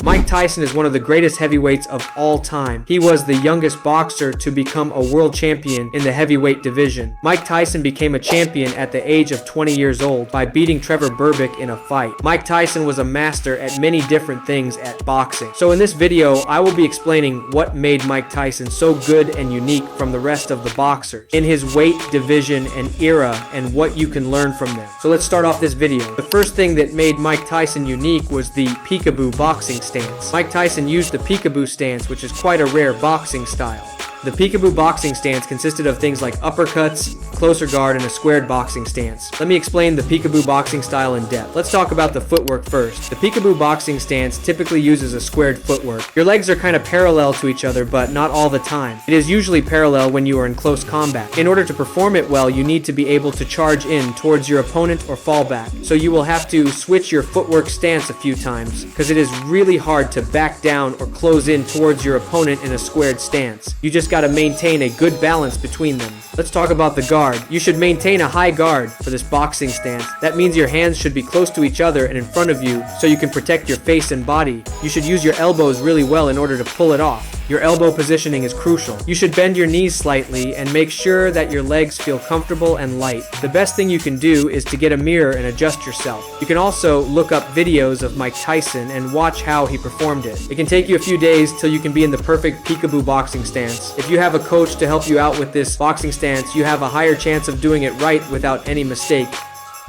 Mike Tyson is one of the greatest heavyweights of all time. He was the youngest boxer to become a world champion in the heavyweight division. Mike Tyson became a champion at the age of 20 years old by beating Trevor Berbick in a fight. Mike Tyson was a master at many different things at boxing. So in this video, I will be explaining what made Mike Tyson so good and unique from the rest of the boxers in his weight, division, and era, and what you can learn from them. So let's start off this video. The first thing that made Mike Tyson unique was the Peekaboo Boxing stance. Mike Tyson used the Peekaboo stance, which is quite a rare boxing style. The Peekaboo Boxing stance consisted of things like uppercuts, closer guard, and a squared boxing stance. Let me explain the Peekaboo Boxing style in depth. Let's talk about the footwork first. The Peekaboo Boxing stance typically uses a squared footwork. Your legs are kind of parallel to each other, but not all the time. It is usually parallel when you are in close combat. In order to perform it well, you need to be able to charge in towards your opponent or fall back. So you will have to switch your footwork stance a few times, because it is really hard to back down or close in towards your opponent in a squared stance. You just got to maintain a good balance between them. Let's talk about the guard. You should maintain a high guard for this boxing stance. That means your hands should be close to each other and in front of you so you can protect your face and body. You should use your elbows really well in order to pull it off. Your elbow positioning is crucial. You should bend your knees slightly and make sure that your legs feel comfortable and light. The best thing you can do is to get a mirror and adjust yourself. You can also look up videos of Mike Tyson and watch how he performed it. It can take you a few days till you can be in the perfect Peekaboo Boxing stance. If you have a coach to help you out with this boxing stance, you have a higher chance of doing it right without any mistake.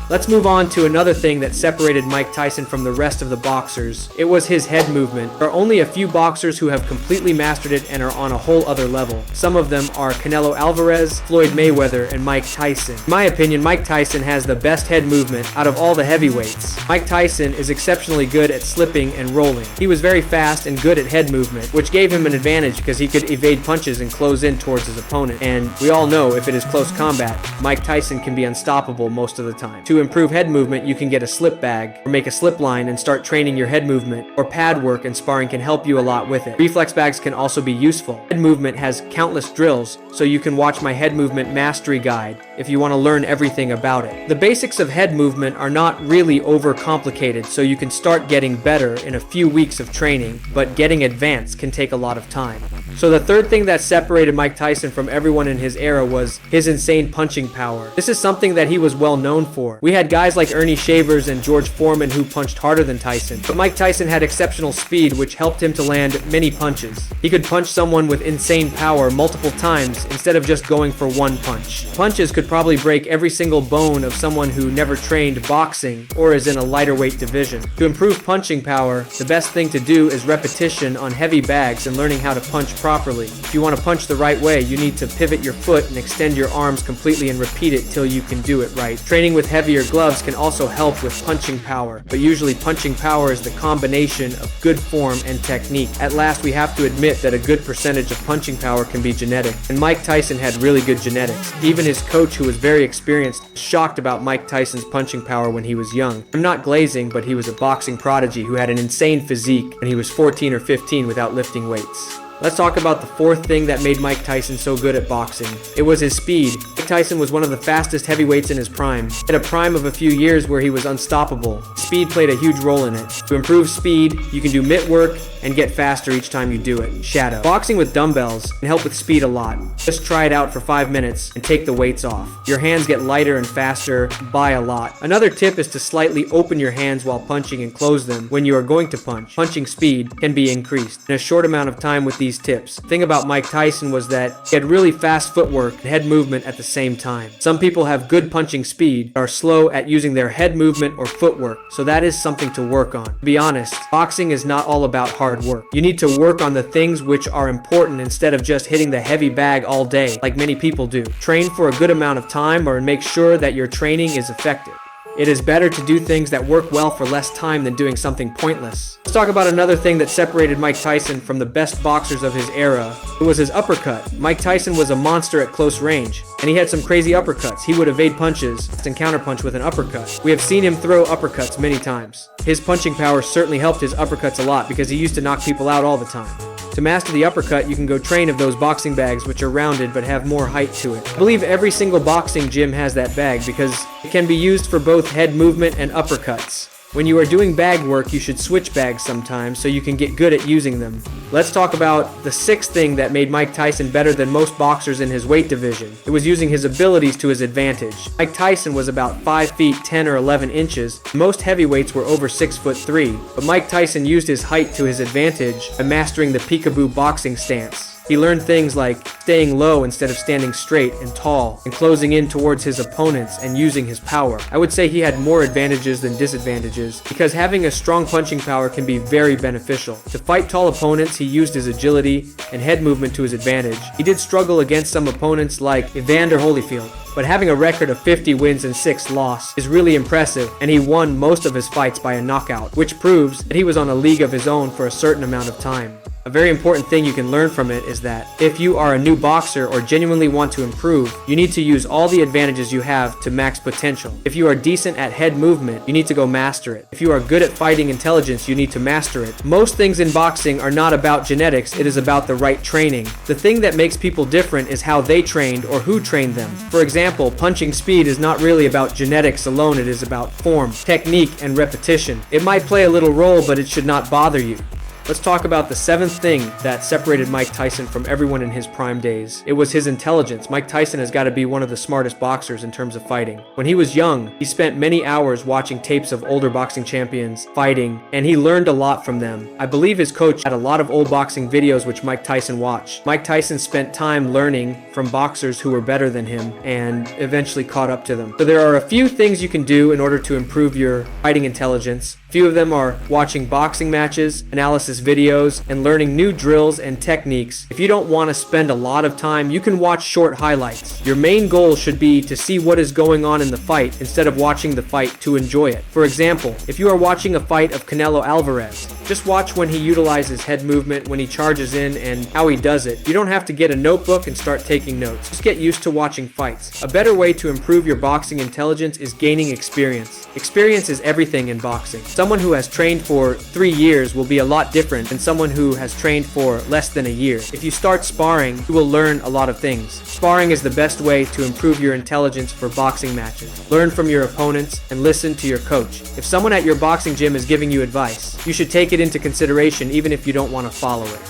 Let's move on to another thing that separated Mike Tyson from the rest of the boxers. It was his head movement. There are only a few boxers who have completely mastered it and are on a whole other level. Some of them are Canelo Alvarez, Floyd Mayweather, and Mike Tyson. In my opinion, Mike Tyson has the best head movement out of all the heavyweights. Mike Tyson is exceptionally good at slipping and rolling. He was very fast and good at head movement, which gave him an advantage because he could evade punches and close in towards his opponent. And we all know if it is close combat, Mike Tyson can be unstoppable most of the time. To improve head movement, you can get a slip bag or make a slip line and start training your head movement, or pad work and sparring can help you a lot with it. Reflex bags can also be useful. Head movement has countless drills, so you can watch my head movement mastery guide if you want to learn everything about it. The basics of head movement are not really overcomplicated, so you can start getting better in a few weeks of training, but getting advanced can take a lot of time. So the third thing that separated Mike Tyson from everyone in his era was his insane punching power. This is something that he was well known for. We had guys like Ernie Shavers and George Foreman who punched harder than Tyson, but Mike Tyson had exceptional speed, which helped him to land many punches. He could punch someone with insane power multiple times instead of just going for one punch. Punches could probably break every single bone of someone who never trained boxing or is in a lighter weight division. To improve punching power, the best thing to do is repetition on heavy bags and learning how to punch properly. If you want to punch the right way, you need to pivot your foot and extend your arms completely and repeat it till you can do it right. Training with heavier gloves can also help with punching power, but usually punching power is the combination of good form and technique. At last, we have to admit that a good percentage of punching power can be genetic, and Mike Tyson had really good genetics. Even his coach, who was very experienced, was shocked about Mike Tyson's punching power when he was young. I'm not glazing, but he was a boxing prodigy who had an insane physique when he was 14 or 15 without lifting weights. Let's talk about the fourth thing that made Mike Tyson so good at boxing. It was his speed. Mike Tyson was one of the fastest heavyweights in his prime. He had a prime of a few years where he was unstoppable. Speed played a huge role in it. To improve speed, you can do mitt work and get faster each time you do it. Shadow. Boxing with dumbbells can help with speed a lot. Just try it out for 5 minutes and take the weights off. Your hands get lighter and faster by a lot. Another tip is to slightly open your hands while punching and close them when you are going to punch. Punching speed can be increased in a short amount of time with these tips. The thing about Mike Tyson was that he had really fast footwork and head movement at the same time. Some people have good punching speed, but are slow at using their head movement or footwork, so that is something to work on. To be honest, boxing is not all about hard work. You need to work on the things which are important instead of just hitting the heavy bag all day, like many people do. Train for a good amount of time or make sure that your training is effective. It is better to do things that work well for less time than doing something pointless. Let's talk about another thing that separated Mike Tyson from the best boxers of his era. It was his uppercut. Mike Tyson was a monster at close range, and he had some crazy uppercuts. He would evade punches and counterpunch with an uppercut. We have seen him throw uppercuts many times. His punching power certainly helped his uppercuts a lot because he used to knock people out all the time. To master the uppercut, you can go train of those boxing bags which are rounded but have more height to it. I believe every single boxing gym has that bag because it can be used for both head movement and uppercuts. When you are doing bag work, you should switch bags sometimes so you can get good at using them. Let's talk about the sixth thing that made Mike Tyson better than most boxers in his weight division. It was using his abilities to his advantage. Mike Tyson was about 5 feet 10 or 11 inches. Most heavyweights were over 6'3", but Mike Tyson used his height to his advantage by mastering the Peekaboo Boxing stance. He learned things like staying low instead of standing straight and tall, and closing in towards his opponents and using his power. I would say he had more advantages than disadvantages, because having a strong punching power can be very beneficial. To fight tall opponents, he used his agility and head movement to his advantage. He did struggle against some opponents like Evander Holyfield, but having a record of 50 wins and 6 losses is really impressive, and he won most of his fights by a knockout, which proves that he was on a league of his own for a certain amount of time. A very important thing you can learn from it is that if you are a new boxer or genuinely want to improve, you need to use all the advantages you have to max potential. If you are decent at head movement, you need to go master it. If you are good at fighting intelligence, you need to master it. Most things in boxing are not about genetics, it is about the right training. The thing that makes people different is how they trained or who trained them. For example, punching speed is not really about genetics alone, it is about form, technique, and repetition. It might play a little role, but it should not bother you. Let's talk about the seventh thing that separated Mike Tyson from everyone in his prime days. It was his intelligence. Mike Tyson has got to be one of the smartest boxers in terms of fighting. When he was young, he spent many hours watching tapes of older boxing champions fighting, and he learned a lot from them. I believe his coach had a lot of old boxing videos which Mike Tyson watched. Mike Tyson spent time learning from boxers who were better than him and eventually caught up to them. So there are a few things you can do in order to improve your fighting intelligence. Few of them are watching boxing matches, analysis videos, and learning new drills and techniques. If you don't want to spend a lot of time, you can watch short highlights. Your main goal should be to see what is going on in the fight instead of watching the fight to enjoy it. For example, if you are watching a fight of Canelo Alvarez, just watch when he utilizes head movement, when he charges in, and how he does it. You don't have to get a notebook and start taking notes. Just get used to watching fights. A better way to improve your boxing intelligence is gaining experience. Experience is everything in boxing. Someone who has trained for 3 years will be a lot different than someone who has trained for less than a year. If you start sparring, you will learn a lot of things. Sparring is the best way to improve your intelligence for boxing matches. Learn from your opponents and listen to your coach. If someone at your boxing gym is giving you advice, you should take it into consideration even if you don't want to follow it.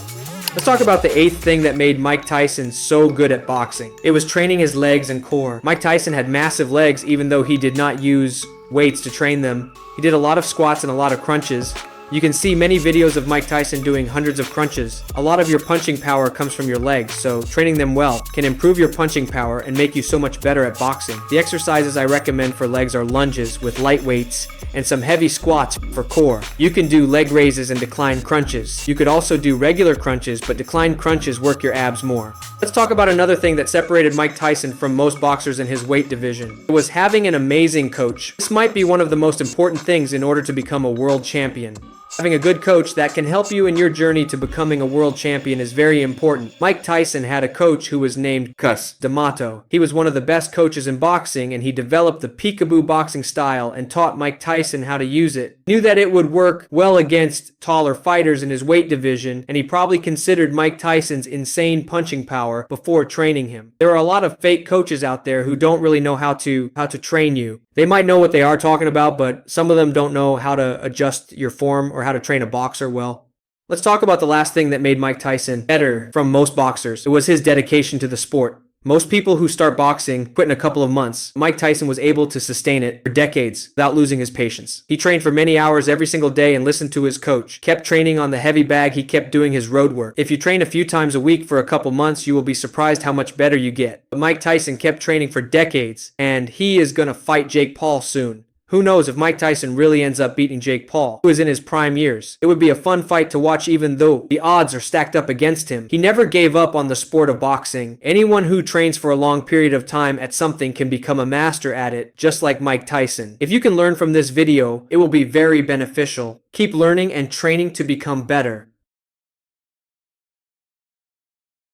Let's talk about the eighth thing that made Mike Tyson so good at boxing. It was training his legs and core. Mike Tyson had massive legs even though he did not use weights to train them. He did a lot of squats and a lot of crunches. You can see many videos of Mike Tyson doing hundreds of crunches. A lot of your punching power comes from your legs, so training them well can improve your punching power and make you so much better at boxing. The exercises I recommend for legs are lunges with light weights and some heavy squats for core. You can do leg raises and decline crunches. You could also do regular crunches, but decline crunches work your abs more. Let's talk about another thing that separated Mike Tyson from most boxers in his weight division. It was having an amazing coach. This might be one of the most important things in order to become a world champion. Having a good coach that can help you in your journey to becoming a world champion is very important. Mike Tyson had a coach who was named Cus D'Amato. He was one of the best coaches in boxing, and he developed the Peekaboo Boxing style and taught Mike Tyson how to use it. He knew that it would work well against taller fighters in his weight division, and he probably considered Mike Tyson's insane punching power before training him. There are a lot of fake coaches out there who don't really know how to train you. They might know what they are talking about, but some of them don't know how to adjust your form or how to train a boxer well. Let's talk about the last thing that made Mike Tyson better from most boxers. It was his dedication to the sport. Most people who start boxing quit in a couple of months. Mike Tyson was able to sustain it for decades without losing his patience. He trained for many hours every single day and listened to his coach. Kept training on the heavy bag, he kept doing his road work. If you train a few times a week for a couple months, you will be surprised how much better you get. But Mike Tyson kept training for decades, and he is gonna fight Jake Paul soon. Who knows if Mike Tyson really ends up beating Jake Paul, who is in his prime years. It would be a fun fight to watch even though the odds are stacked up against him. He never gave up on the sport of boxing. Anyone who trains for a long period of time at something can become a master at it, just like Mike Tyson. If you can learn from this video, it will be very beneficial. Keep learning and training to become better.